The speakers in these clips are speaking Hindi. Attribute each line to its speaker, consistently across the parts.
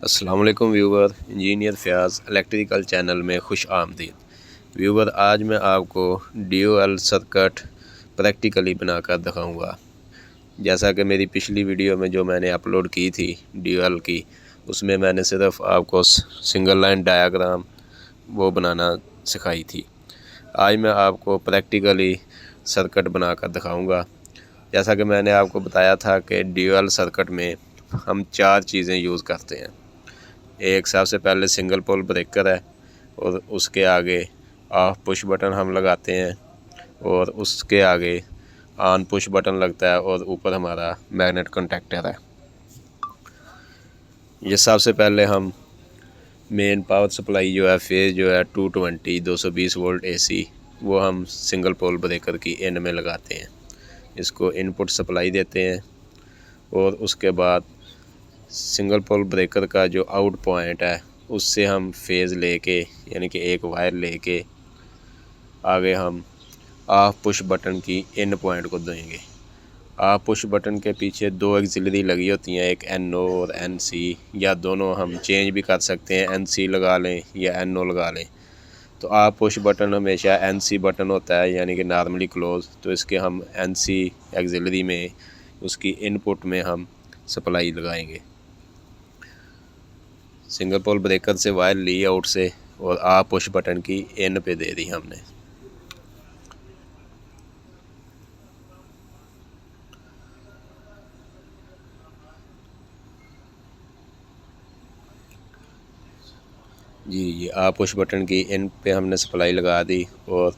Speaker 1: अस्सलाम वालेकुम viewer, engineer Fayaz electrical channel में खुश आमदीद। व्यूवर, आज मैं आपको ड्यूअल सर्किट प्रैक्टिकली बनाकर दिखाऊंगा। जैसा कि मेरी पिछली वीडियो में जो मैंने अपलोड की थी ड्यूअल की, उसमें मैंने सिर्फ आपको सिंगल लाइन डायग्राम वो बनाना सिखाई थी। आज मैं आपको प्रैक्टिकली सर्किट बनाकर दिखाऊंगा। जैसा कि मैंने आपको बताया था कि ड्यूअल सर्किट में हम 4 चीज़ें यूज़ करते हैं। एक सबसे पहले सिंगल पोल ब्रेकर है, और उसके आगे ऑफ पुश बटन हम लगाते हैं, और उसके आगे ऑन पुश बटन लगता है, और ऊपर हमारा मैग्नेट कॉन्टैक्टर है। ये सबसे पहले हम मेन पावर सप्लाई जो है फेज़ जो है 220 वोल्ट एसी, वो हम सिंगल पोल ब्रेकर की एंड में लगाते हैं। इसको इनपुट सप्लाई देते हैं, और उसके बाद सिंगल पोल ब्रेकर का जो आउट पॉइंट है उससे हम फेज़ लेके, यानी कि एक वायर लेके आगे हम ऑफ पुश बटन की इन पॉइंट को देंगे। ऑफ पुश बटन के पीछे 2 एक्सिलरी लगी होती हैं, एक NO और NC, या दोनों हम चेंज भी कर सकते हैं, NC लगा लें या NO लगा लें। तो ऑफ पुश बटन हमेशा NC बटन होता है, यानी कि नॉर्मली क्लोज। तो इसके हम NC एक्सिलरी में उसकी इनपुट में हम सप्लाई लगाएंगे। सिंगल पोल ब्रेकर से वायर ली आउट से, और ऑफ पुश बटन की इन पे दे दी हमने। जी, ये ऑफ पुश बटन की इन पे हमने सप्लाई लगा दी, और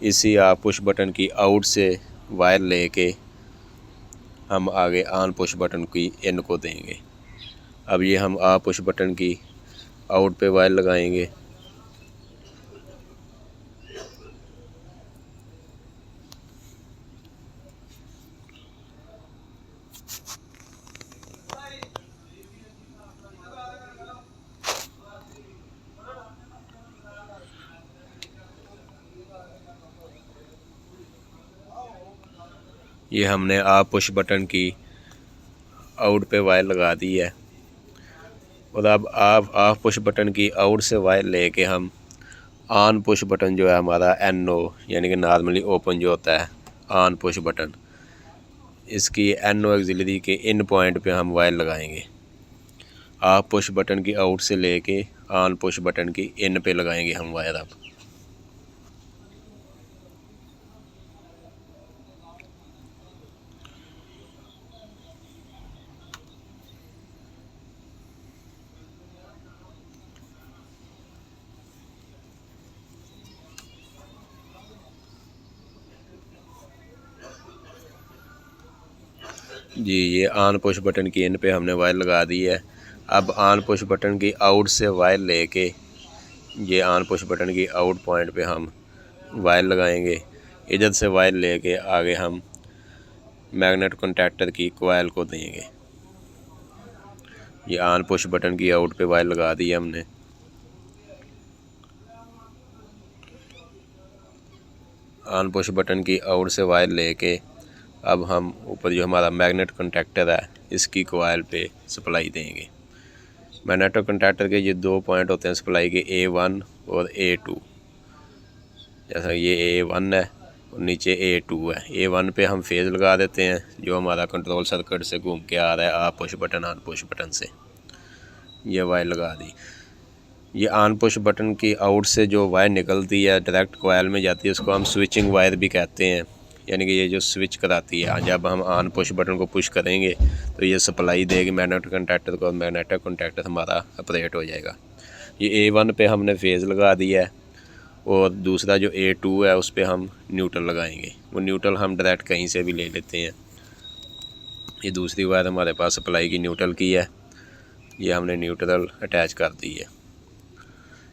Speaker 1: इसी ऑफ पुश बटन की आउट से वायर लेके हम आगे ऑन पुश बटन की इन को देंगे। अब ये हम ऑफ पुश बटन की आउट पे वायर लगाएंगे। ये हमने ऑफ पुश बटन की आउट पे वायर लगा दी है, और अब ऑफ पुश बटन की आउट से वायर लेके हम ऑन पुश बटन जो है हमारा NO, यानी कि नॉर्मली ओपन जो होता है ऑन पुश बटन, इसकी NO एक्सिलरी के इन पॉइंट पे हम वायर लगाएंगे। ऑफ पुश बटन की आउट से लेके ऑन पुश बटन की इन पे लगाएंगे हम वायर। अब जी, ये ऑन पुश बटन की इन पे हमने वायर लगा दी है। अब ऑन पुश बटन की आउट से वायर लेके ये ऑन पुश बटन की आउट पॉइंट पे हम वायर लगाएंगे। इधर से वायर लेके आगे हम मैग्नेट कॉन्टैक्टर की कॉइल को देंगे। ये ऑन पुश बटन की आउट पे वायर लगा दी है हमने। ऑन पुश बटन की आउट से वायर लेके अब हम ऊपर जो हमारा मैग्नेट कॉन्टैक्टर है इसकी कॉइल पे सप्लाई देंगे। मैग्नेट कॉन्टैक्टर के ये 2 पॉइंट होते हैं सप्लाई के, A1 और A2। जैसा ये A1 है और नीचे A2 है। A1 पे हम फेज़ लगा देते हैं जो हमारा कंट्रोल सर्किट से घूम के आ रहा है of push button on push button से। ये वायर लगा दी। ये ऑन पुश बटन की आउट से जो वायर निकलती है डायरेक्ट कॉइल में जाती है, उसको हम स्विचिंग वायर भी कहते हैं, यानी कि ये जो स्विच कराती है। जब हम ऑन पुश बटन को पुश करेंगे तो ये सप्लाई देगी मैग्नेट कॉन्टैक्टर को, और मैग्नेट कॉन्टैक्टर हमारा ऑपरेट हो जाएगा। ये A1 पे हमने फेज़ लगा दिया है, और दूसरा जो A2 है उस पर हम न्यूट्रल लगाएंगे। वो न्यूट्रल हम डायरेक्ट कहीं से भी ले लेते हैं। ये दूसरी वायर हमारे पास सप्लाई की न्यूट्रल की है, ये हमने न्यूट्रल अटैच कर दी है,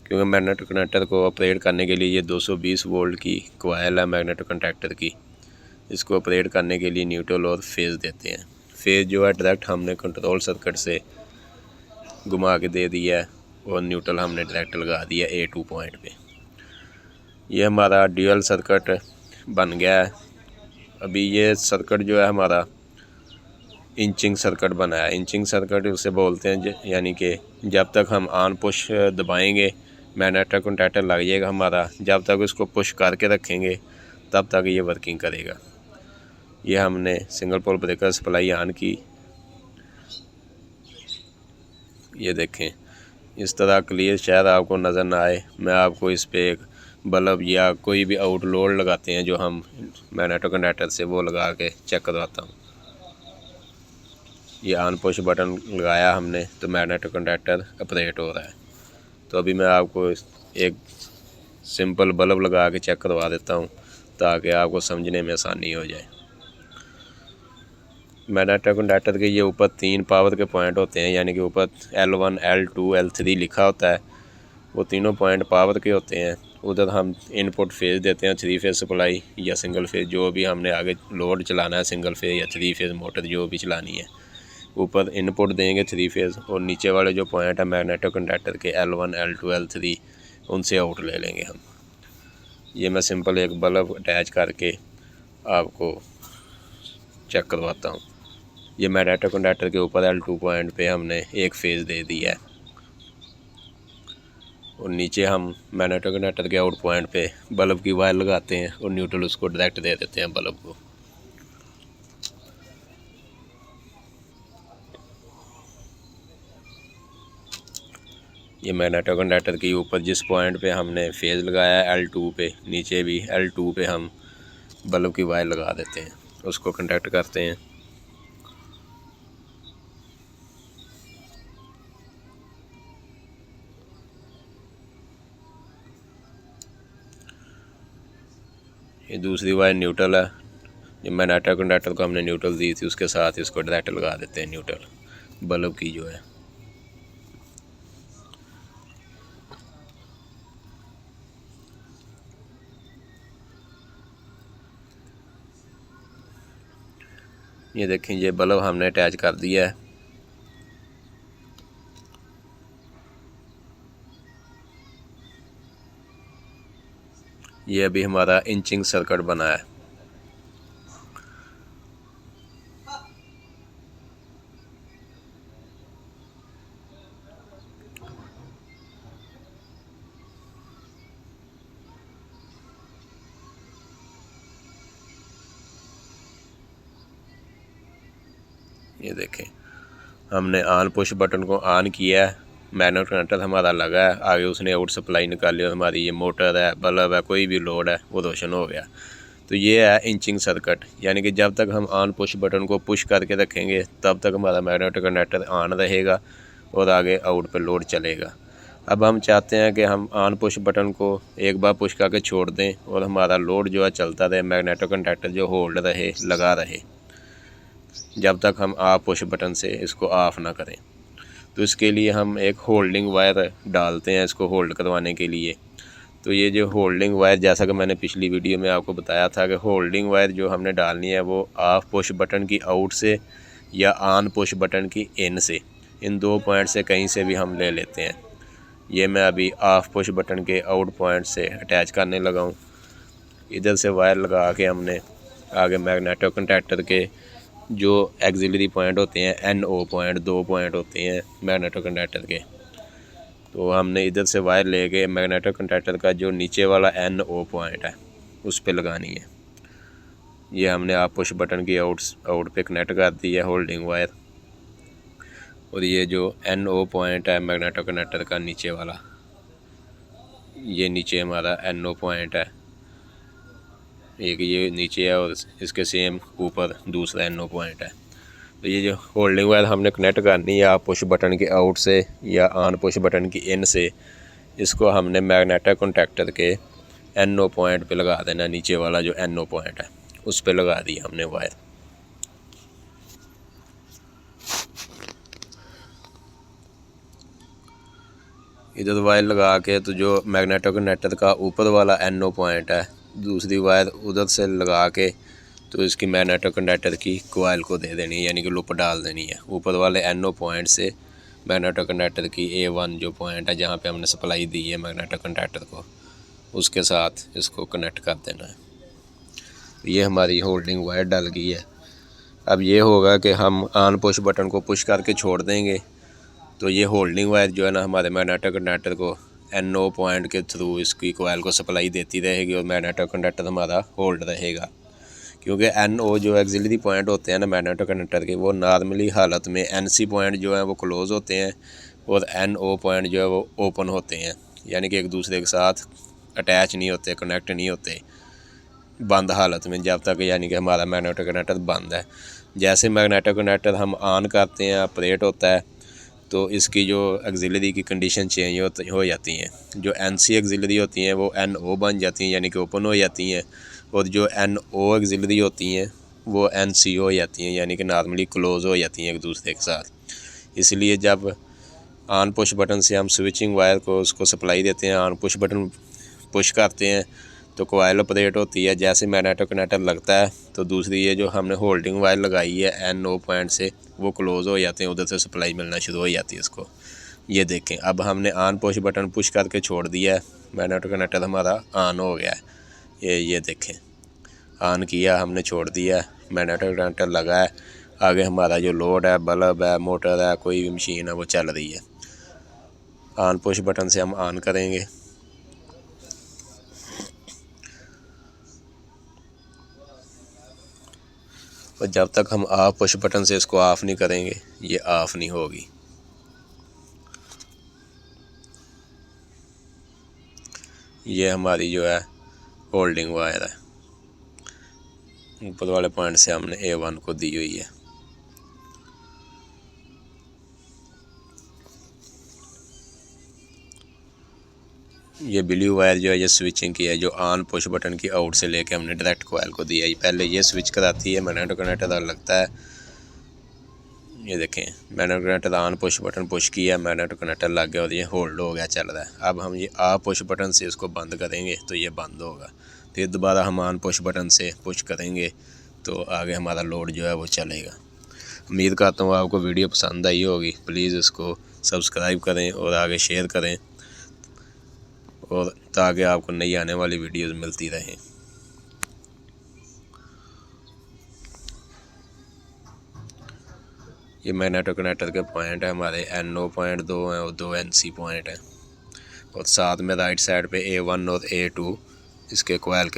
Speaker 1: क्योंकि मैग्नेट कनेक्टर को ऑपरेट करने के लिए ये 220 वोल्ट की कॉइल है मैग्नेट कनेक्टर की। इसको ऑपरेट करने के लिए न्यूट्रल और फेज़ देते हैं। फेज़ जो है डायरेक्ट हमने कंट्रोल सर्किट से घुमा के दे दिया है, और न्यूट्रल हमने डायरेक्ट लगा दिया A2 पॉइंट पे। ये हमारा ड्यूअल सर्किट बन गया है। अभी ये सर्किट जो है हमारा इंचिंग सर्किट बनाया। इंचिंग सर्किट उसे बोलते हैं यानी कि जब तक हम ऑन पुश दबाएंगे मैग्नेटिक कॉन्टैक्टर लग जाएगा हमारा, जब तक उसको पुश करके रखेंगे तब तक ये वर्किंग करेगा। ये हमने single pole breaker supply on की, ये देखें इस तरह क्लियर शायद आपको नज़र ना आए। मैं आपको इस पर एक बल्ब या कोई भी आउट लोड लगाते हैं जो हम मैग्नेटिक कॉन्टैक्टर से, वो लगा के चेक करवाता हूँ। ये ऑन पुश बटन लगाया हमने तो मैग्नेटिक कॉन्टैक्टर ऑपरेट हो रहा है। तो अभी मैं आपको एक सिंपल बल्ब लगा के चेक करवा देता हूँ ताकि आपको समझने में आसानी हो जाए। मैग्नेटिक कॉन्टैक्टर के ये ऊपर 3 पावर के पॉइंट होते हैं, यानी कि ऊपर L1 L2 L3 लिखा होता है। वो तीनों पॉइंट पावर के होते हैं। उधर हम इनपुट फेज़ देते हैं 3 फेज़ सप्लाई या सिंगल फेज़, जो भी हमने आगे लोड चलाना है, सिंगल फेज़ या 3 फेज़ मोटर जो भी चलानी है। ऊपर इनपुट देंगे 3 फेज़ और नीचे वाले जो पॉइंट है मैग्नेटिक कॉन्टैक्टर के L1 L2 L3 उनसे आउट ले लेंगे हम। ये मैं सिंपल एक बल्ब अटैच करके आपको चेक करवाता हूँ। ये मैग्नेटिक कॉन्टैक्टर के ऊपर L2 पॉइंट पे हमने एक फेज़ दे दिया है और नीचे हम मैग्नेटिक कॉन्टैक्टर के आउट पॉइंट पे बल्ब की वायर लगाते हैं और न्यूट्रल उसको डायरेक्ट दे देते हैं बल्ब को। ये मैग्नेटिक कॉन्टैक्टर के ऊपर जिस पॉइंट पे हमने फेज़ लगाया है L2 पे, नीचे भी L2 पे हम बल्ब की वायर लगा देते हैं, उसको कनेक्ट करते हैं। ये दूसरी वायर न्यूट्रल है। ये मैग्नेटिक कॉन्टैक्टर को हमने न्यूट्रल दी थी, उसके साथ इसको डायरेक्ट लगा देते हैं न्यूट्रल बल्ब की जो है। ये देखें ये बल्ब हमने अटैच कर दिया है। ये अभी हमारा इंचिंग सर्किट बना है। ये देखें हमने ऑन पुश बटन को ऑन किया है, मैग्नेटिक कनेक्टर हमारा लगा है, आगे उसने आउट सप्लाई निकाली और हमारी ये मोटर है, बल्ब है, कोई भी लोड है वो रोशन हो गया। तो ये है इंचिंग सर्किट, यानी कि जब तक हम ऑन पुश बटन को पुश करके रखेंगे तब तक हमारा मैग्नेटिक कनेक्टर ऑन रहेगा और आगे आउट पर लोड चलेगा। अब हम चाहते हैं कि हम ऑन पुश बटन को एक बार पुश करके छोड़ दें और हमारा लोड जो है चलता रहे, मैग्नेटिक कनेक्टर जो होल्ड रहे, लगा रहे, जब तक हम ऑफ पुश बटन से इसको ऑफ़ ना करें। तो इसके लिए हम एक होल्डिंग वायर डालते हैं इसको होल्ड करवाने के लिए। तो ये जो होल्डिंग वायर, जैसा कि मैंने पिछली वीडियो में आपको बताया था कि होल्डिंग वायर जो हमने डालनी है वो ऑफ पुश बटन की आउट से या ऑन पुश बटन की इन से, इन 2 पॉइंट से कहीं से भी हम ले लेते हैं। ये मैं अभी ऑफ पुश बटन के आउट पॉइंट से अटैच करने लगा हूँ। इधर से वायर लगा के हमने आगे मैग्नेटिक कॉन्टैक्टर के जो एक्सिलरी पॉइंट होते हैं, NO पॉइंट 2 पॉइंट होते हैं मैग्नेटिक कॉन्टैक्टर के, तो हमने इधर से वायर लेके मैग्नेटिक कॉन्टैक्टर का जो नीचे वाला NO पॉइंट है उस पे लगानी है। ये हमने आप पुश बटन की आउट पे कनेक्ट कर दी है होल्डिंग वायर। और ये जो NO पॉइंट है मैग्नेटिक कनेक्टर का नीचे वाला, ये नीचे हमारा NO पॉइंट है, एक ये नीचे है और इसके सेम ऊपर दूसरा NO पॉइंट है। तो ये जो होल्डिंग वायर हमने कनेक्ट करनी है आप पुश बटन के आउट से या ऑन पुश बटन की इन से, इसको हमने मैग्नेटिक कॉन्टैक्टर के NO पॉइंट पे लगा देना। नीचे वाला जो NO पॉइंट है उस पे लगा दी हमने वायर। इधर वायर लगा के तो जो मैग्नेटिक कनेक्टर का ऊपर वाला NO पॉइंट है, दूसरी वायर उधर से लगा के तो इसकी मैग्नेटिक कनेक्टर की कोयल को दे देनी है, यानी कि लूप डाल देनी है। ऊपर वाले NO पॉइंट से मैग्नेटिक कनेक्टर की A1 जो पॉइंट है जहाँ पे हमने सप्लाई दी है मैग्नेटिक कनेक्टर को, उसके साथ इसको कनेक्ट कर देना है। तो ये हमारी होल्डिंग वायर डल गई है। अब ये होगा कि हम ऑन पुश बटन को पुश करके छोड़ देंगे तो ये होल्डिंग वायर जो है ना हमारे मैग्नेटिक कंडक्टर को NO पॉइंट के थ्रू इसकी कोयल को सप्लाई देती रहेगी और मैग्नेटिक कंडक्टर हमारा होल्ड रहेगा। क्योंकि NO जो एक्सिलरी पॉइंट होते हैं ना मैग्नेटिक कंडक्टर के, वो नॉर्मली हालत में NC पॉइंट जो है वो क्लोज़ होते हैं और NO पॉइंट जो है वो ओपन होते हैं, यानी कि एक दूसरे के साथ अटैच नहीं होते, कनेक्ट नहीं होते बंद हालत में, जब तक यानी कि हमारा मैग्नेटिक कंडक्टर बंद है। जैसे मैग्नेटिक कंडक्टर हम ऑन करते हैं, ऑपरेट होता है, तो इसकी जो एक्सिलरी की कंडीशन चेंज हो जाती हैं। जो NC एक्सिलरी होती हैं वो NO बन जाती हैं, यानी कि ओपन हो जाती हैं, और जो NO एक्सिलरी होती हैं वो NC हो जाती हैं, यानी कि नॉर्मली क्लोज़ हो जाती हैं एक दूसरे के साथ। इसलिए जब ऑन पुश बटन से हम स्विचिंग वायर को उसको सप्लाई देते हैं, ऑन पुश बटन पुश करते हैं तो कोयल ऑपरेट होती है। जैसे मैग्नेटिक कंडक्टर लगता है तो दूसरी ये जो हमने होल्डिंग वायर लगाई है NO पॉइंट से वो क्लोज़ हो जाते हैं, उधर से सप्लाई मिलना शुरू हो जाती है इसको। ये देखें, अब हमने ऑन पुश बटन पुश करके छोड़ दिया है, मैग्नेटिक कंडक्टर हमारा ऑन हो गया है। ये देखें, ऑन किया हमने, छोड़ दिया, मैग्नेटिक कंडक्टर लगा है। आगे हमारा जो लोड है, बल्ब है, मोटर है, कोई भी मशीन है वो चल रही है। ऑन पुश बटन से हम ऑन करेंगे, और जब तक हम ऑफ पुश बटन से इसको ऑफ़ नहीं करेंगे ये ऑफ़ नहीं होगी। ये हमारी जो है होल्डिंग वायर है, ऊपर वाले पॉइंट से हमने A1 को दी हुई है। ये ब्लू वायर जो है ये स्विचिंग की है, जो ऑन पुश बटन की आउट से लेके हमने डायरेक्ट कोयल को दिया है। पहले ये स्विच कराती है, मैग्नेटिक कंडक्टर लगता है। ये देखें, magnetic conductor on push button push किया, मैग्नेटिक कंडक्टर लग गया और ये होल्ड हो गया, चल रहा है। अब हम ये ऑफ पुश बटन से इसको बंद करेंगे तो ये बंद होगा। फिर दोबारा हम ऑन पुश बटन से पुश करेंगे तो आगे हमारा लोड जो है वो चलेगा। उम्मीद करता हूँ आपको वीडियो पसंद आई होगी। प्लीज़ इसको सब्सक्राइब करें और आगे शेयर करें, और ताकि आपको नई आने वाली वीडियोज़ मिलती रहें। ये मैग्नेटिक कंडक्टर के पॉइंट है हमारे, NO पॉइंट 2 हैं और 2 NC पॉइंट हैं, और साथ में राइट साइड पे A1 और A2 इसके कोयल के